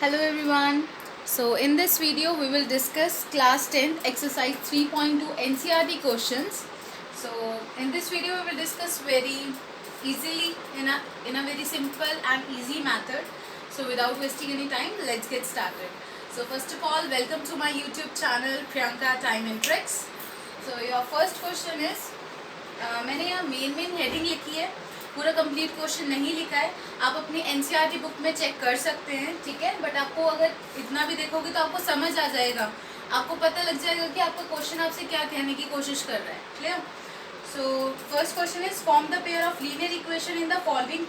Hello everyone. So in this video we will discuss class 10th exercise 3.2 NCERT questions. So in this video we will discuss very easily in a very simple and easy method. So without wasting any time, let's get started. So first of all, welcome to my YouTube channel Priyanka Time and Tricks. So your first question is मैंने यहाँ main heading लिखी है, पूरा complete question नहीं लिखा है. आप अपनी एनसीईआरटी बुक में चेक कर सकते हैं, ठीक है. बट आपको अगर इतना भी देखोगे तो आपको समझ आ जाएगा, आपको पता लग जाएगा कि आपका क्वेश्चन आपसे क्या कहने की कोशिश कर रहा है. Clear. So first question is form the pair of linear equation in the following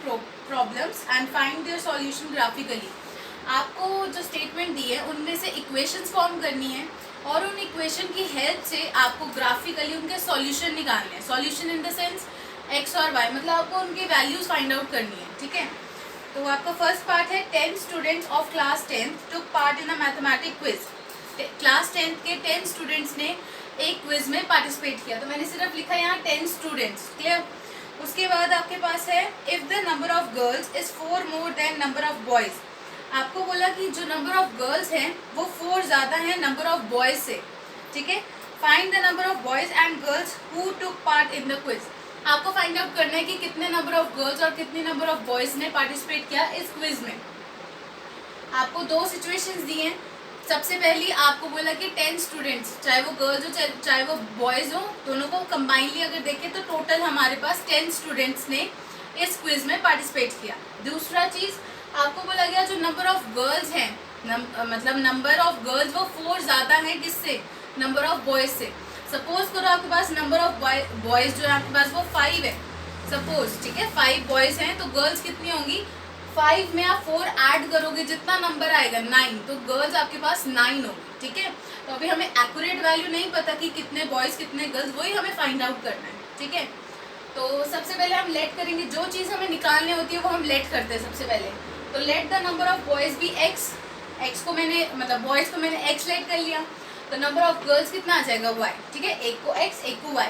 problems and find their solution graphically. आपको जो स्टेटमेंट दी है उनमें से इक्वेशंस फॉर्म करनी है और उन इक्वेशन की हेल्प से आपको ग्राफिकली उनके सॉल्यूशन निकालने हैं. Solution in the sense x और वाई, मतलब आपको उनकी वैल्यूज फाइंड आउट करनी है, ठीक है. तो आपका फर्स्ट पार्ट है 10 students of class 10th took part in a mathematic quiz. Class 10th के 10 स्टूडेंट्स ने एक क्विज में पार्टिसिपेट किया. तो मैंने सिर्फ लिखा यहाँ 10 स्टूडेंट्स. क्लियर. उसके बाद आपके पास है if the number of girls is 4 more than number of boys. आपको बोला कि जो नंबर ऑफ गर्ल्स हैं वो 4 ज़्यादा है नंबर ऑफ बॉयज से, ठीक है. Find the number of boys and girls who took part in the quiz. आपको फाइंड आउट करना है कि कितने नंबर ऑफ गर्ल्स और कितने नंबर ऑफ बॉयज ने पार्टिसिपेट किया इस क्विज में. आपको दो सिचुएशंस दी हैं. सबसे पहली आपको बोला कि 10 स्टूडेंट्स, चाहे वो गर्ल्स हो चाहे वो बॉयज हो, दोनों को कंबाइनली अगर देखें तो टोटल हमारे पास 10 स्टूडेंट्स ने इस क्विज में पार्टिसिपेट किया. दूसरा चीज़ आपको बोला गया जो नंबर ऑफ गर्ल्स हैं, मतलब नंबर ऑफ गर्ल्स वो 4 ज़्यादा है किससे, नंबर ऑफ बॉयज से. सपोज करो आपके पास नंबर ऑफ बॉयज जो है आपके पास वो 5 है सपोज, ठीक है. 5 बॉयज हैं तो गर्ल्स कितनी होंगी, 5 में आप 4 ऐड करोगे जितना नंबर आएगा 9, तो गर्ल्स आपके पास 9 होगी, ठीक है. तो अभी हमें एक्यूरेट वैल्यू नहीं पता कि कितने बॉयज कितने गर्ल्स, वही हमें फाइंड आउट करना है, ठीक है. तो सबसे पहले हम लेट करेंगे, जो चीज़ हमें निकालनी होती है वो हम लेट करते हैं सबसे पहले. तो let the number of boys be x को मैंने मतलब बॉयज को मैंने एक्स लेट कर लिया, तो नंबर ऑफ गर्ल्स कितना आ जाएगा वाई, ठीक है. एक को एक्स एक को वाई.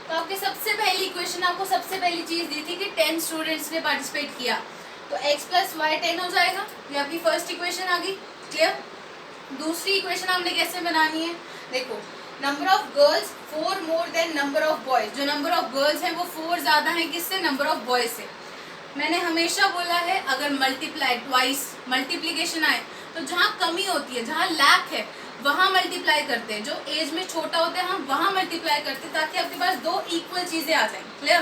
तो आपके सबसे पहली इक्वेशन, आपको सबसे पहली चीज़ दी थी कि 10 स्टूडेंट्स ने पार्टिसिपेट किया, तो x प्लस वाई 10 हो जाएगा. ये आपकी फर्स्ट इक्वेशन आ गई. क्लियर. दूसरी इक्वेशन हमने कैसे बनानी है, देखो number of girls 4 more than number of boys. जो नंबर ऑफ गर्ल्स हैं वो 4 ज़्यादा हैं किससे, नंबर ऑफ बॉयज से. मैंने हमेशा बोला है अगर मल्टीप्लाई ट्वाइस मल्टीप्लीकेशन आए तो जहाँ कमी होती है, जहाँ लैक है वहाँ मल्टीप्लाई करते हैं. जो एज में छोटा होता है हम वहाँ मल्टीप्लाई करते हैं ताकि आपके पास 2 इक्वल चीज़ें आ जाएं. क्लियर.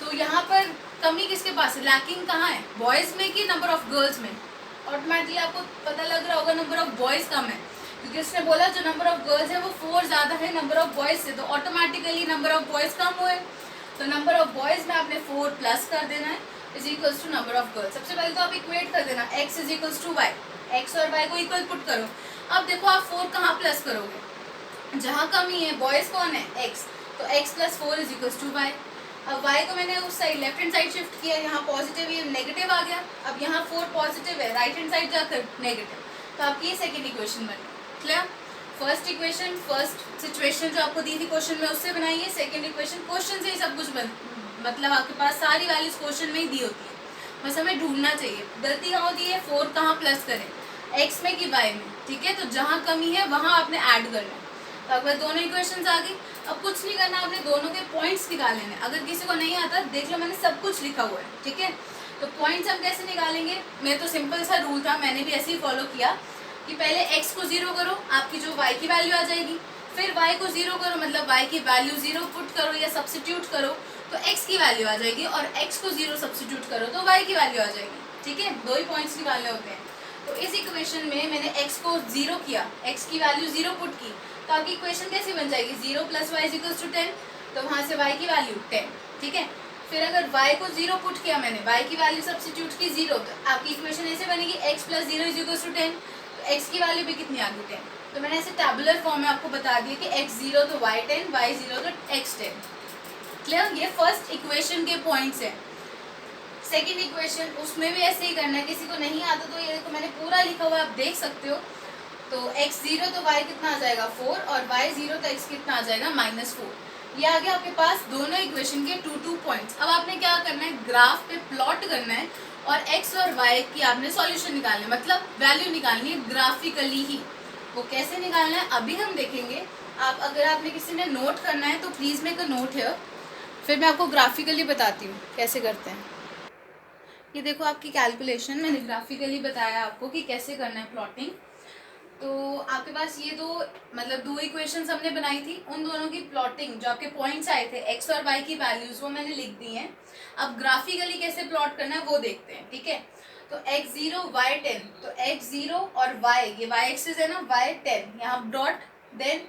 तो यहाँ पर कमी किसके पास है, लैकिंग कहाँ है, बॉयज़ में कि नंबर ऑफ गर्ल्स में. ऑटोमेटिकली आपको पता लग रहा होगा नंबर ऑफ बॉयज़ कम है, क्योंकि उसने बोला जो नंबर ऑफ गर्ल्स है वो 4 ज़्यादा है नंबर ऑफ बॉयज़ से, तो ऑटोमेटिकली नंबर ऑफ बॉयज़ कम हुए. तो नंबर ऑफ बॉयज़ में आपने 4 प्लस कर देना है is equals to number of girls. सबसे पहले तो आप इक्वेट कर देना x is equals to y. X और वाई को इक्वल पुट करो. अब देखो आप 4 कहाँ प्लस करोगे, जहाँ कमी है बॉयज़ कौन है x, तो x plus 4 is equals to y. अब y को मैंने उस side left hand side shift किया, यहाँ पॉजिटिव ये नेगेटिव आ गया. अब यहाँ 4 पॉजिटिव है, राइट हैंड साइड जाकर नेगेटिव, तो आपकी ये सेकेंड इक्वेशन बनी. Clear. First equation first situation जो आपको दी थी क्वेश्चन में उससे बनाइए. सेकेंड इक्वेशन क्वेश्चन से ही सब कुछ मतलब आपके पास सारी वैल्यूज क्वेश्चन में ही दी होती है, बस हमें ढूंढना चाहिए. गलती कहाँ होती है, 4 कहाँ प्लस करें, x में कि y में, ठीक है. तो जहाँ कमी है वहाँ आपने ऐड करना है. तो आपके दोनों इक्वेशंस आ गई. अब कुछ नहीं करना, आपने दोनों के पॉइंट्स निकाल लेने. अगर किसी को नहीं आता देख लो मैंने सब कुछ लिखा हुआ है, ठीक है. तो पॉइंट्स हम कैसे निकालेंगे, मैं तो सिंपल सा रूल था, मैंने भी ऐसे ही फॉलो किया कि पहले x को 0 करो, आपकी जो y की वैल्यू आ जाएगी. फिर y को 0 करो, मतलब y की वैल्यू 0 पुट करो या सब्सिट्यूट करो तो x की वैल्यू आ जाएगी, और x को 0 सब्सिट्यूट करो तो y की वैल्यू आ जाएगी, ठीक है. 2 ही पॉइंट्स निकालने होते हैं. तो इस इक्वेशन में मैंने x को 0 किया, x की वैल्यू 0 पुट की, तो आपकी इक्वेशन कैसी बन जाएगी, 0 plus y is equals to 10. तो वहाँ से y की वैल्यू 10, ठीक है. फिर अगर y को 0 पुट किया मैंने, y की वैल्यू सब्सिट्यूट की 0, तो आपकी इक्वेशन ऐसे बनेगी x plus 0 is equals to 10. तो x की वैल्यू भी कितनी आ गई 10. तो मैंने ऐसे टैबुलर फॉर्म में आपको बता दिया कि x 0 तो y 10, y 0 तो x 10. क्लियर. ये फर्स्ट इक्वेशन के पॉइंट्स हैं. सेकेंड इक्वेशन उसमें भी ऐसे ही करना है. किसी को नहीं आता तो ये देखो मैंने पूरा लिखा हुआ है, आप देख सकते हो. तो x 0 तो y कितना आ जाएगा 4, और y 0 तो x कितना आ जाएगा -4. ये आ गया आपके पास दोनों इक्वेशन के 2 पॉइंट्स. अब आपने क्या करना है, ग्राफ पे प्लॉट करना है और x और y की आपने सॉल्यूशन निकालना है, मतलब वैल्यू निकालनी है ग्राफिकली ही। वो कैसे निकालना है अभी हम देखेंगे। आप अगर आपने किसी ने नोट करना है तो please make a note here, फिर मैं आपको ग्राफिकली बताती हूँ कैसे करते हैं। ये देखो आपकी कैलकुलेशन, मैंने ग्राफिकली बताया आपको कि कैसे करना है प्लॉटिंग। तो आपके पास ये दो मतलब दो इक्वेशंस हमने बनाई थी, उन दोनों की प्लॉटिंग जो आपके पॉइंट्स आए थे एक्स और वाई की वैल्यूज वो मैंने लिख दी हैं। अब ग्राफिकली कैसे प्लॉट करना है वो देखते हैं, ठीक है। तो x0 y10, तो x0 और y, ये y एक्सिस है ना, y10 यहाँ डॉट, देन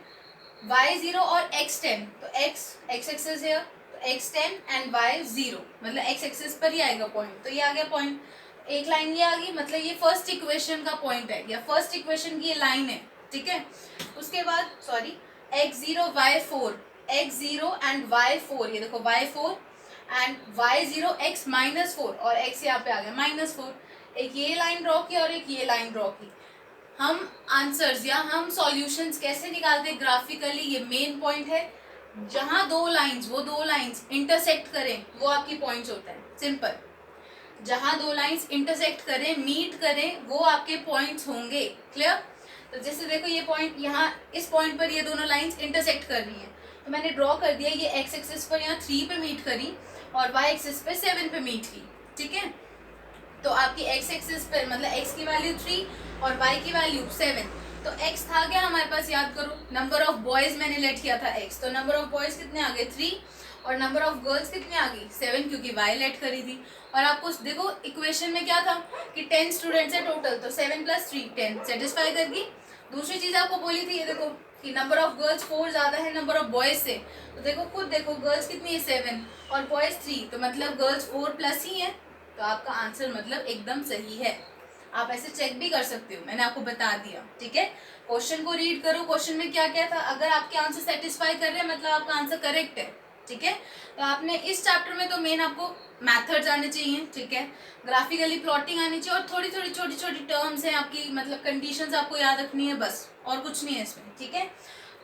y0 और x10, तो x एक्सिस है तो x10 एंड y0, मतलब x एक्सिस पर ही आएगा पॉइंट, तो ये आ गया पॉइंट। एक लाइन ये आ गई, मतलब ये फर्स्ट इक्वेशन का पॉइंट है या फर्स्ट इक्वेशन की ये लाइन है, ठीक है। उसके बाद sorry x0 y4, x0 and y4, ये देखो y4 एंड y0 x -4 और x यहाँ पे आ गया -4। एक ये लाइन ड्रॉ की और एक ये लाइन ड्रॉ की। हम आंसर्स या हम सॉल्यूशंस कैसे निकालते हैं ग्राफिकली, ये मेन पॉइंट है। जहां दो लाइंस इंटरसेक्ट करें वो आपकी पॉइंट्स होता है, सिंपल। जहां दो लाइंस इंटरसेक्ट करें, मीट करें, वो आपके पॉइंट्स होंगे, क्लियर। तो जैसे देखो ये पॉइंट, यहाँ इस पॉइंट पर ये दोनों लाइंस इंटरसेक्ट कर रही हैं, तो मैंने ड्रॉ कर दिया, ये एक्स एक्सिस पर यहाँ 3 पे मीट करी और वाई एक्सिस पे 7 पे मीट की, ठीक है। तो आपकी एक्स एक्सिस पर मतलब एक्स की वैल्यू 3 और वाई की वैल्यू 7। तो एक्स था क्या हमारे पास, याद करो, नंबर ऑफ बॉयज मैंने लेट किया था एक्स, तो नंबर ऑफ बॉयज कितने आ गए 3 और नंबर ऑफ गर्ल्स कितने आ गई 7, क्योंकि वाई लेट करी थी। और आपको देखो इक्वेशन में क्या था कि 10 स्टूडेंट्स है टोटल, तो 7 + 3 10 सेटिस्फाई करगी। दूसरी चीज आपको बोली थी, ये देखो कि नंबर ऑफ गर्ल्स 4 ज्यादा है नंबर ऑफ बॉयज से, तो देखो खुद देखो गर्ल्स कितनी है 7 और बॉयज 3, तो मतलब गर्ल्स 4+ ही है, तो आपका आंसर मतलब एकदम सही है। आप ऐसे चेक भी कर सकते हो, मैंने आपको बता दिया, ठीक है। क्वेश्चन को रीड करो, क्वेश्चन में क्या क्या था, अगर आपके आंसर सेटिस्फाई कर रहे हैं मतलब आपका आंसर करेक्ट है, ठीक है। तो आपने इस चैप्टर में तो मेन आपको मैथड्स आने चाहिए, ठीक है, ग्राफिकली प्लॉटिंग आनी चाहिए और थोड़ी थोड़ी छोटी छोटी टर्म्स हैं आपकी, मतलब कंडीशंस आपको याद रखनी है, बस और कुछ नहीं है इसमें, ठीक है।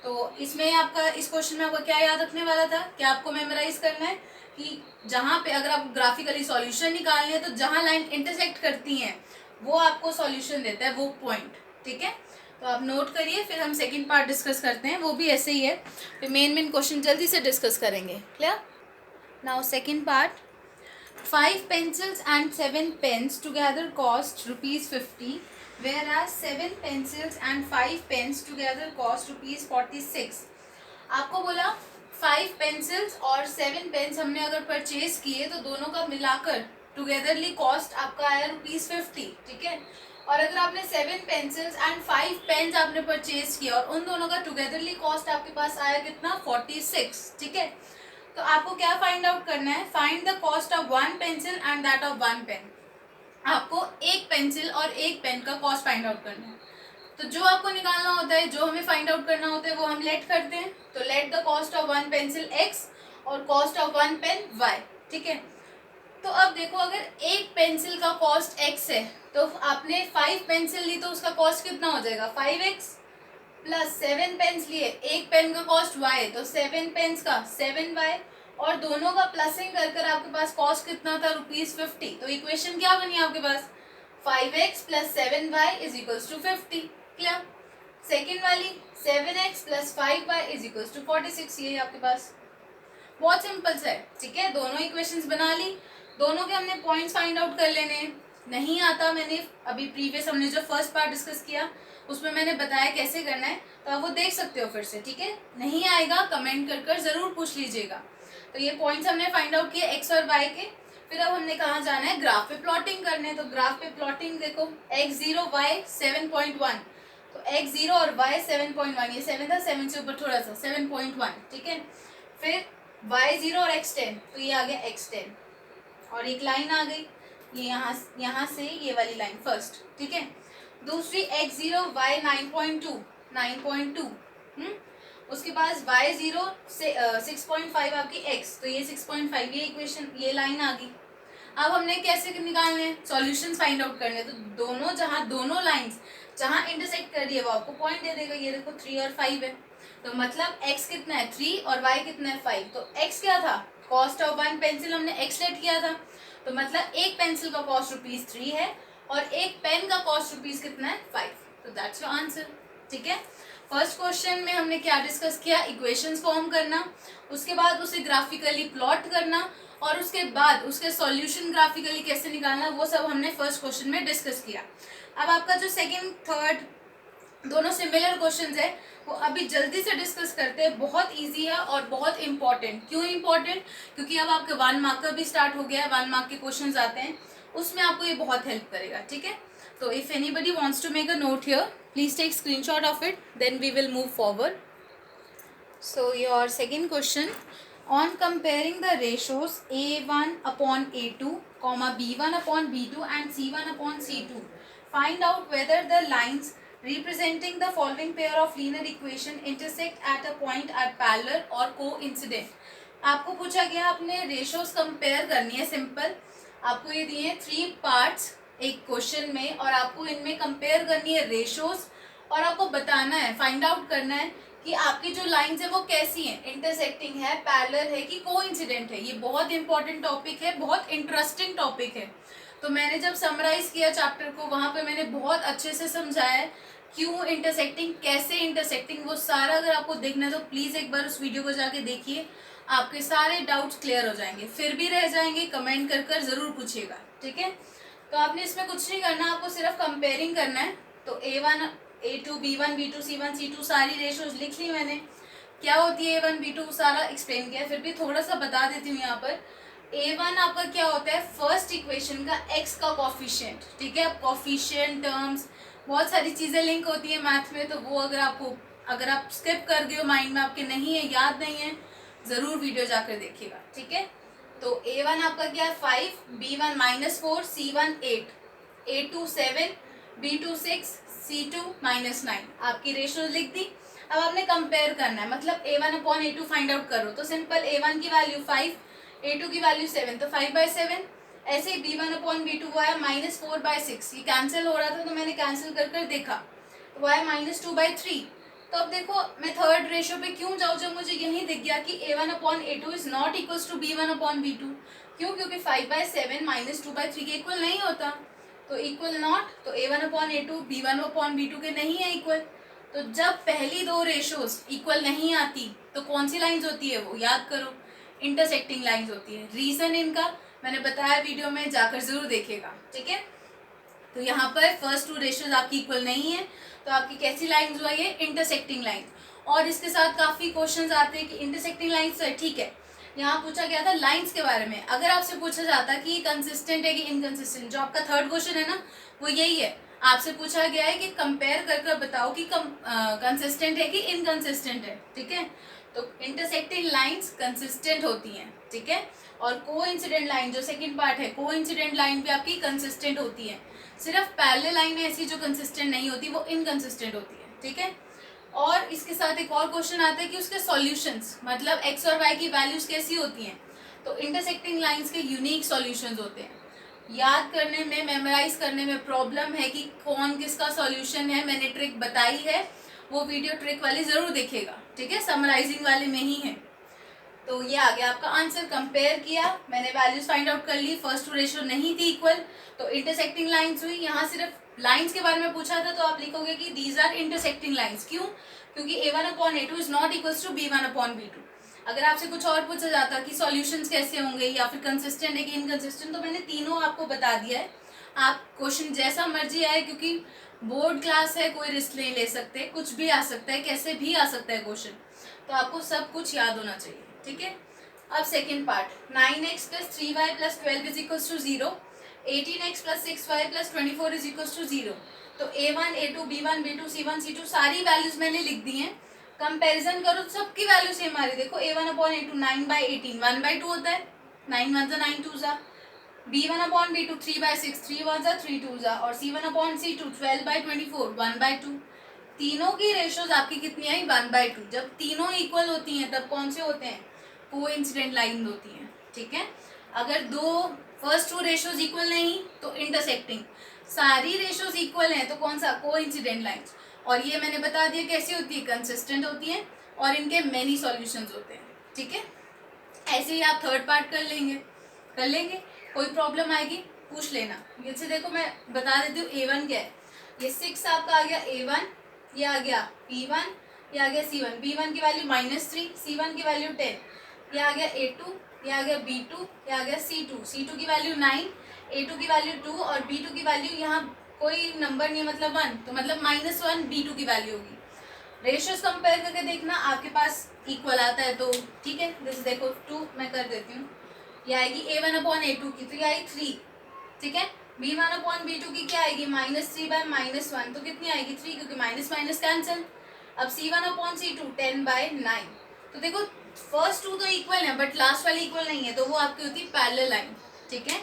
तो इसमें आपका इस क्वेश्चन में आपका क्या याद रखने वाला था, क्या आपको मेमोराइज करना है कि जहाँ पे अगर आप ग्राफिकली सॉल्यूशन निकालने हैं तो जहाँ लाइन इंटरसेक्ट करती हैं वो आपको सॉल्यूशन देता है, वो पॉइंट, ठीक है। तो आप नोट करिए, फिर हम सेकंड पार्ट डिस्कस करते हैं, वो भी ऐसे ही है, फिर मेन क्वेश्चन जल्दी से डिस्कस करेंगे, clear. Now second part, 5 pencils and 7 pens together cost ₹50, whereas 7 pencils and 5 pens together cost ₹46। आपको बोला 5 पेंसिल्स और 7 पेन्स हमने अगर परचेज किए तो दोनों का मिलाकर टुगेदरली कॉस्ट आपका आया ₹50, ठीक है। और अगर आपने 7 पेंसिल्स एंड 5 पेन्स आपने परचेज किया और उन दोनों का टुगेदरली कॉस्ट आपके पास आया कितना 46, ठीक है। तो आपको क्या फाइंड आउट करना है, find the cost of 1 pencil and that of 1 pen. आपको एक पेंसिल और एक पेन का कॉस्ट फाइंड आउट करना है। तो जो आपको निकालना होता है, जो हमें फाइंड आउट करना होता है वो हम लेट करते हैं, तो let the cost of 1 pencil x और कॉस्ट ऑफ 1 पेन y, ठीक है। तो अब देखो अगर एक पेंसिल का कॉस्ट x है तो आपने 5 पेंसिल ली तो उसका कॉस्ट कितना हो जाएगा 5x, प्लस 7 पेन्स लिए, एक पेन का कॉस्ट y, तो 7 पेन्स का 7y, और दोनों का प्लसिंग कर कर आपके पास कॉस्ट कितना था ₹50। तो इक्वेशन क्या बनी आपके पास 5x + 7y = 50, क्लियर। सेकेंड वाली 7x + 5y = 46, ये आपके पास बहुत सिंपल सा है, ठीक है। दोनों इक्वेशंस बना ली, दोनों के हमने पॉइंट्स फाइंड आउट कर लेने हैं। नहीं आता, मैंने अभी प्रीवियस हमने जो फर्स्ट पार्ट डिस्कस किया उसमें मैंने बताया कैसे करना है, तो आप वो देख सकते हो फिर से, ठीक है। नहीं आएगा कमेंट कर कर जरूर पूछ लीजिएगा। तो ये पॉइंट्स हमने फाइंड आउट किए एक्स और वाई के। फिर अब हमने कहाँ जाना है, ग्राफ पे प्लॉटिंग करने। तो ग्राफ पे प्लॉटिंग देखो x0 y 7.1, तो x0 और y 7.1, ये 7 था, 7 से ऊपर थोड़ा सा 7.1, ठीक है। फिर y0 और x10, तो ये आ गया x10 और एक लाइन आ गई, ये यहाँ से ये वाली लाइन फर्स्ट, ठीक है। दूसरी x0 y 9.2 9.2, उसके बाद y0 से 6.5 आपकी x, तो ये 6.5, ये इक्वेशन ये लाइन आ गई। अब हमने कैसे निकालने हैं, सॉल्यूशंस फाइंड आउट करने, तो दोनों लाइंस जहाँ इंटरसेक्ट कर रही है वो आपको पॉइंट दे देगा। ये देखो 3 और 5 है, तो मतलब x कितना है 3 और y कितना है 5। तो x क्या था, कॉस्ट ऑफ 1 पेंसिल हमने x लेट किया था, तो मतलब एक पेंसिल का कॉस्ट ₹3 है और एक पेन का कॉस्ट रुपीज कितना है 5। तो दैट्स योर आंसर। ठीक है, फर्स्ट क्वेश्चन में हमने क्या डिस्कस किया, इक्वेशंस फॉर्म करना, उसके बाद उसे ग्राफिकली प्लॉट करना और उसके बाद उसके सॉल्यूशन ग्राफिकली कैसे निकालना, वो सब हमने फर्स्ट क्वेश्चन में डिस्कस किया। अब आपका जो सेकंड थर्ड दोनों सिमिलर क्वेश्चंस है वो अभी जल्दी से डिस्कस करते हैं। बहुत इजी है और बहुत इंपॉर्टेंट। क्यों इंपॉर्टेंट? क्योंकि अब आपके 1 मार्क का भी स्टार्ट हो गया है, 1 मार्क के क्वेश्चंस आते हैं, उसमें आपको ये बहुत हेल्प करेगा। ठीक है, तो if anybody wants to make a note here, please take screenshot of it, then we will move forward. So your second question, on comparing the ratios a1 upon a2 comma b1 upon b2 and c1 upon c2, find out whether the lines representing the following pair of linear equation intersect at a point are parallel or coincident। आपको पूछा गया आपने ratios compare करनी है। Simple, आपको ये दिए हैं 3 पार्ट्स एक क्वेश्चन में और आपको इनमें कंपेयर करनी है रेशियोज और आपको बताना है, फाइंड आउट करना है कि आपकी जो लाइंस है वो कैसी हैं, इंटरसेक्टिंग है, पैरेलल है कि कोइंसिडेंट है। ये बहुत इंपॉर्टेंट टॉपिक है, बहुत इंटरेस्टिंग टॉपिक है। तो मैंने जब समराइज किया चैप्टर को, वहाँ पे मैंने बहुत अच्छे से समझाया है क्यों इंटरसेक्टिंग, कैसे इंटरसेक्टिंग, वो सारा अगर आपको देखना है तो प्लीज़ एक बार उस वीडियो को जाके देखिए, आपके सारे डाउट्स क्लियर हो जाएंगे। फिर भी रह जाएंगे, कमेंट कर कर ज़रूर पूछिएगा। ठीक है, तो आपने इसमें कुछ नहीं करना, आपको सिर्फ कंपेयरिंग करना है। तो A1 A2 B1 B2 C1 C2 सारी रेशियोज लिख ली मैंने, क्या होती है A1 B2 सारा एक्सप्लेन किया, फिर भी थोड़ा सा बता देती हूँ यहाँ पर। A1 आपका क्या होता है, फर्स्ट इक्वेशन का x का कॉफिशिएंट। ठीक है, अब कॉफिशिएंट टर्म्स बहुत सारी चीज़ें लिंक होती है मैथ में, तो वो अगर आप स्किप कर गए हो, माइंड में आपके नहीं है, याद नहीं है, ज़रूर वीडियो जाकर देखिएगा। ठीक है, तो A1 आपका क्या है 5, B1 -4, C1 8, A2 7, B2 6, C2 -9। आपकी रेशियो लिख दी। अब आपने कंपेयर करना है, मतलब A1 upon A2 find out करो। तो सिंपल, A1 की वैल्यू 5, A2 की वैल्यू 7, तो 5/7। ऐसे ही B1 अपॉन B2 वो आया -4/6, ये कैंसिल हो रहा था तो मैंने कैंसिल कर कर देखा, तो वो आया -2/3। तो अब देखो मैं थर्ड रेशियो पे क्यों जाऊँ जब मुझे यही दिख गया कि A1 upon A2 is not equals to B1 upon B2। क्यों? क्योंकि 5/7 -2/3 के इक्वल नहीं होता, तो इक्वल नॉट, तो A1 upon A2 B1 upon B2 के नहीं है इक्वल। तो जब पहली दो रेशियोज इक्वल नहीं आती तो कौन सी लाइंस होती है, वो याद करो, इंटरसेक्टिंग लाइंस होती है। रीजन इनका मैंने बताया वीडियो में, जाकर जरूर देखिएगा। ठीक है, तो यहाँ पर फर्स्ट 2 रेशियोज आपकी इक्वल नहीं है, तो आपकी कैसी लाइंस हुआ, ये इंटरसेक्टिंग लाइन। और इसके साथ काफी क्वेश्चंस आते हैं कि इंटरसेक्टिंग लाइंस है, ठीक है, यहाँ पूछा गया था लाइंस के बारे में। अगर आपसे पूछा जाता कि कंसिस्टेंट है कि इनकंसिस्टेंट, जो आपका थर्ड क्वेश्चन है ना वो यही है, आपसे पूछा गया है कि कंपेयर कर कर बताओ कि कंसिस्टेंट है कि इनकंसिस्टेंट है। ठीक है, तो इंटरसेक्टिंग लाइंस कंसिस्टेंट होती हैं। ठीक है, और कोइंसिडेंट लाइन जो सेकंड पार्ट है, कोइंसिडेंट लाइन भी आपकी कंसिस्टेंट होती है। सिर्फ पैरेलल लाइन ऐसी जो कंसिस्टेंट नहीं होती, वो इनकंसिस्टेंट होती है। ठीक है, और इसके साथ एक और क्वेश्चन आता है कि उसके सॉल्यूशंस, मतलब एक्स और वाई की वैल्यूज कैसी होती हैं। तो इंटरसेक्टिंग लाइंस के यूनिक सॉल्यूशंस होते हैं। याद करने में, मेमोराइज करने में प्रॉब्लम है कि कौन किसका सॉल्यूशन है, मैंने ट्रिक बताई है, वो वीडियो ट्रिक वाली जरूर देखिएगा। ठीक है, समराइजिंग वाले में ही है। तो ये आ गया आपका आंसर। कंपेयर किया मैंने, वैल्यूज फाइंड आउट कर ली, फर्स्ट 2 रेशियो नहीं थी इक्वल, तो इंटरसेक्टिंग लाइंस हुई। यहाँ सिर्फ लाइंस के बारे में पूछा था, तो आप लिखोगे कि दीज आर इंटरसेक्टिंग लाइंस। क्यों? क्योंकि A1 upon A2 is not equals to B1 upon B2। अगर आपसे कुछ और पूछा जाता कि सॉल्यूशंस कैसे होंगे या फिर कंसिस्टेंट है कि इनकंसिस्टेंट, तो मैंने तीनों आपको बता दिया है। आप क्वेश्चन जैसा मर्जी आए, क्योंकि बोर्ड क्लास है, कोई रिस्क नहीं ले सकते, कुछ भी आ सकता है, कैसे भी आ सकता है क्वेश्चन, तो आपको सब कुछ याद होना चाहिए। ठीक है, अब second part, 9x + 3y + 12 is equals to 0, 18x + 6y + 24 is equals to 0। तो A1 A2 B1 B2 C1 C2 सारी वैल्यूज मैंने लिख दी हैं। कंपैरिजन करो तो सबकी वैल्यू सेम आ रही है। देखो A1 अपॉन A2 9/18 1/2 होता है, 9 1 9 2 जा। B1 अपॉन B2 3/6 3 1 3 2 जा, और C1 अपॉन C2 12/24 1/2। तीनों की रेशियोज आपकी कितनी आई 1/2। जब तीनों इक्वल होती हैं तब कौन से होते हैं, कोइंसिडेंट लाइन होती हैं। ठीक है, अगर दो फर्स्ट 2 रेशियोज इक्वल नहीं तो इंटरसेक्टिंग, सारी रेशियोज इक्वल हैं तो कौन सा, कोइंसिडेंट लाइंस। और ये मैंने बता दिया कैसी होती है, कंसिस्टेंट होती है और इनके मेनी सॉल्यूशंस होते हैं। ठीक है, ऐसे ही आप थर्ड पार्ट कर लेंगे। कोई प्रॉब्लम आएगी पूछ लेना। जैसे देखो मैं बता देती हूँ A1 क्या है। ये 6 आपका आ गया A1, ये आ गया B1, ये आ गया C1। B1 की वैल्यू -3, C1 की वैल्यू 10, ये आ गया A2, ये आ गया B2, ये आ गया C2। C2 की वैल्यू 9, A2 की वैल्यू 2 और B2 की वैल्यू यहाँ कोई नंबर नहीं है मतलब 1, तो मतलब -1 B2 की वैल्यू होगी। रेशियोज कंपेयर करके देखना आपके पास इक्वल आता है तो ठीक है। जैसे देखो 2 मैं कर देती हूँ, ये आएगी A1/A2 की, तो ये आएगी 3, ठीक है। B1/B2 की क्या आएगी -3/-1, तो कितनी आएगी 3, क्योंकि माइनस माइनस कैंसिल। अब C1/C2 10/9। तो देखो फर्स्ट 2 तो इक्वल है बट लास्ट वाली इक्वल नहीं है, तो वो आपकी होती है पैरेलल लाइन, ठीक है।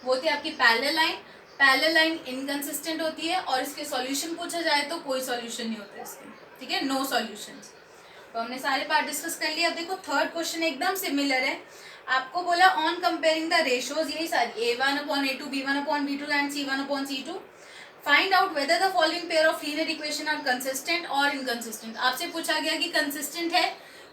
वो होती है आपकी parallel line. Parallel line inconsistent होती है और इसके सॉल्यूशन पूछा जाए तो कोई सॉल्यूशन नहीं होता इसके, ठीक है, नो सॉल्यूशंस। तो हमने सारे पार्ट डिस्कस कर लिया। अब देखो थर्ड क्वेश्चन एकदम सिमिलर है। आपको बोला ऑन कंपेयरिंग द रेशियोज, यही सारी A1/A2, B1/B2 and C1/C2, find out whether the following pair of linear equation are consistent और इनकंसिस्टेंट। आपसे पूछा गया कि कंसिस्टेंट है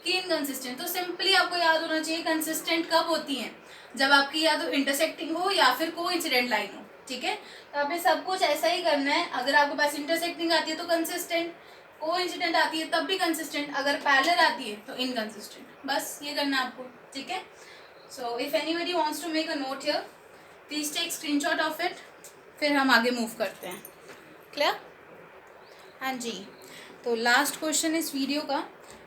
कि इनकंसिस्टेंट, तो सिंपली आपको याद होना चाहिए कंसिस्टेंट कब होती है, जब आपकी या तो इंटरसेक्टिंग हो या फिर कोइंसिडेंट लाइन हो, ठीक है। तो आपने सब कुछ ऐसा ही करना है। अगर आपके पास इंटरसेक्टिंग आती है तो कंसिस्टेंट, कोइंसिडेंट आती है तब भी कंसिस्टेंट, अगर पैरेलल आती है तो इनकंसिस्टेंट। बस ये करना है आपको, ठीक है। So if anybody wants to make a note here, please take screenshot of it, फिर हम आगे मूव करते हैं। क्लियर? हाँ जी। तो लास्ट क्वेश्चन इस वीडियो का,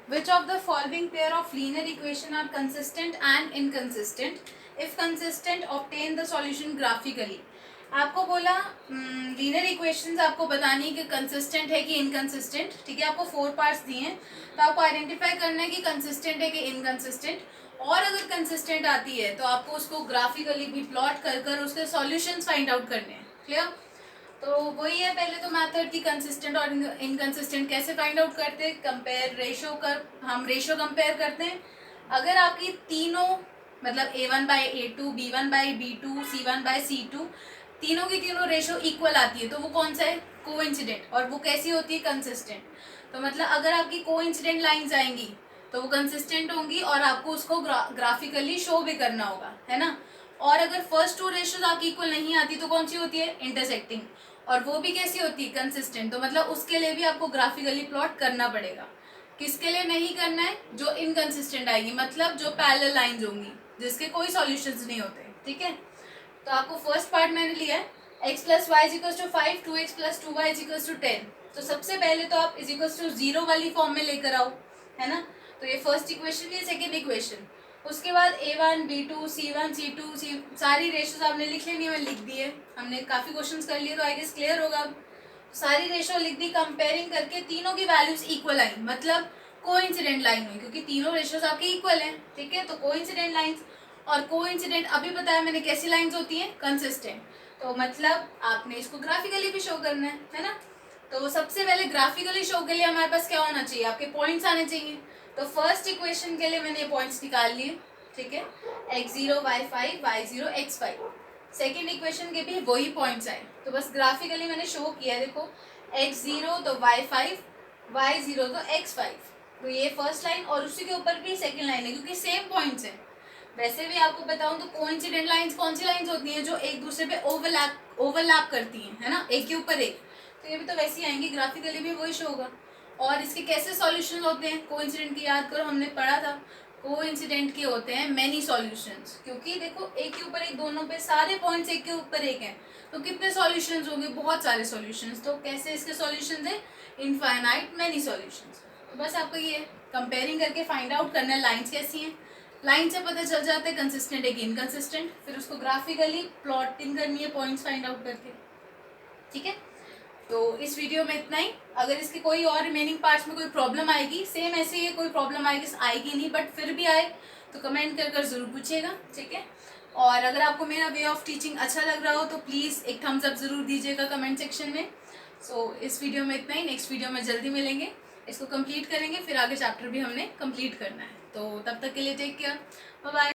which of the following pair of linear equation are consistent and inconsistent, if consistent obtain the solution graphically. आपको बोला लीनियर इक्वेशंस आपको बतानी है कि कंसिस्टेंट है कि इनकंसिस्टेंट, ठीक है। आपको 4 पार्ट्स दिए हैं, तो आपको आइडेंटिफाई करना है कि कंसिस्टेंट है कि इनकंसिस्टेंट, और अगर कंसिस्टेंट आती है तो आपको उसको ग्राफिकली भी प्लॉट कर कर उसके सॉल्यूशंस फाइंड आउट करने हैं। क्लियर? तो वही है, पहले तो मेथड की कंसिस्टेंट और इनकंसिस्टेंट कैसे फाइंड आउट करते हैं, कंपेयर रेशो कर, हम रेशो कंपेयर करते हैं। अगर आपकी तीनों मतलब A1/A2, B1/B2, C1/C2, तीनों की तीनों रेशो इक्वल आती है तो वो कौन सा है, कोइंसिडेंट, और वो कैसी होती है, कंसिस्टेंट। तो मतलब अगर आपकी कोइंसिडेंट लाइंस आएंगी तो वो कंसिस्टेंट होंगी और आपको उसको ग्राफिकली शो भी करना होगा, है ना। और अगर फर्स्ट 2 रेशोज आपकी इक्वल नहीं आती तो कौन सी होती है, इंटरसेक्टिंग, और वो भी कैसी होती है, कंसिस्टेंट। तो मतलब उसके लिए भी आपको ग्राफिकली प्लॉट करना पड़ेगा। किसके लिए नहीं करना है, जो इनकंसिस्टेंट आएगी, मतलब जो पैरेलल लाइंस होंगी जिसके कोई सॉल्यूशंस नहीं होते, ठीक है। तो आपको फर्स्ट पार्ट मैंने लिया है x + y = 5, 2x + 2y = 10। तो सबसे पहले तो आप = 0 वाली फॉर्म में लेकर आओ, है ना। तो ये फर्स्ट इक्वेशन, ये सेकेंड इक्वेशन। उसके बाद A1, B2, C1, C2, सारी रेशोज आपने लिख लेनी है, मैं लिख दी है, हमने काफ़ी क्वेश्चंस कर लिए तो आई गेस क्लियर होगा। सारी रेशो लिख दी, कंपेयरिंग करके तीनों की वैल्यूज इक्वल आई, मतलब कोइंसिडेंट लाइन हुई, क्योंकि तीनों रेशोज आपके इक्वल हैं, ठीक है। तो कोइंसिडेंट लाइंस, और कोइंसिडेंट अभी बताया मैंने कैसी लाइंस होती हैं, कंसिस्टेंट। तो मतलब आपने इसको ग्राफिकली भी शो करना है ना। तो सबसे पहले ग्राफिकली शो के लिए हमारे पास क्या होना चाहिए, आपके पॉइंट्स आने चाहिए। तो फर्स्ट इक्वेशन के लिए मैंने ये पॉइंट्स निकाल लिए, ठीक है, x0 y5 y0 x5। Second equation के भी वही पॉइंट्स आए, तो बस ग्राफिकली मैंने शो किया, देखो x0 तो y5, y0 तो x5। तो ये फर्स्ट लाइन और उसी के ऊपर भी सेकेंड लाइन है क्योंकि सेम पॉइंट्स हैं। वैसे भी आपको बताऊं तो कोइंसिडेंट लाइंस कौन सी लाइंस होती हैं, जो एक दूसरे पे ओवरलैप करती हैं, है ना, एक के ऊपर एक। तो ये भी तो वैसे ही आएंगी, ग्राफिकली भी वही शो होगा। और इसके कैसे सॉल्यूशन होते हैं, कोइंसिडेंट की याद करो, हमने पढ़ा था कोइंसिडेंट के होते हैं मैनी सॉल्यूशंस, क्योंकि देखो एक के ऊपर एक, दोनों पे सारे पॉइंट्स एक के ऊपर एक हैं, तो कितने सॉल्यूशंस होंगे, बहुत सारे सॉल्यूशंस। तो कैसे इसके सॉल्यूशंस है, इनफाइनाइट मैनी सॉल्यूशंस। तो बस आपको ये कंपेयरिंग करके फाइंड आउट करना है लाइंस कैसी हैं। लाइन से पता चल जाता है कंसिस्टेंट है कि इनकंसिस्टेंट, फिर उसको ग्राफिकली प्लॉटिंग करनी है पॉइंट्स फाइंड आउट करके, ठीक है। तो इस वीडियो में इतना ही। अगर इसके कोई और रिमेनिंग पार्ट्स में कोई प्रॉब्लम आएगी, सेम ऐसे ही कोई प्रॉब्लम आएगी नहीं, बट फिर भी आए तो कमेंट कर ज़रूर पूछिएगा, ठीक है। और अगर आपको मेरा वे ऑफ टीचिंग अच्छा लग रहा हो तो प्लीज़ एक थम्स अप ज़रूर दीजिएगा कमेंट सेक्शन में। सो इस वीडियो में इतना ही, नेक्स्ट वीडियो में जल्दी मिलेंगे, इसको कंप्लीट करेंगे, फिर आगे चैप्टर भी हमने कंप्लीट करना है। तो तब तक के लिए टेक केयर, बाय बाय।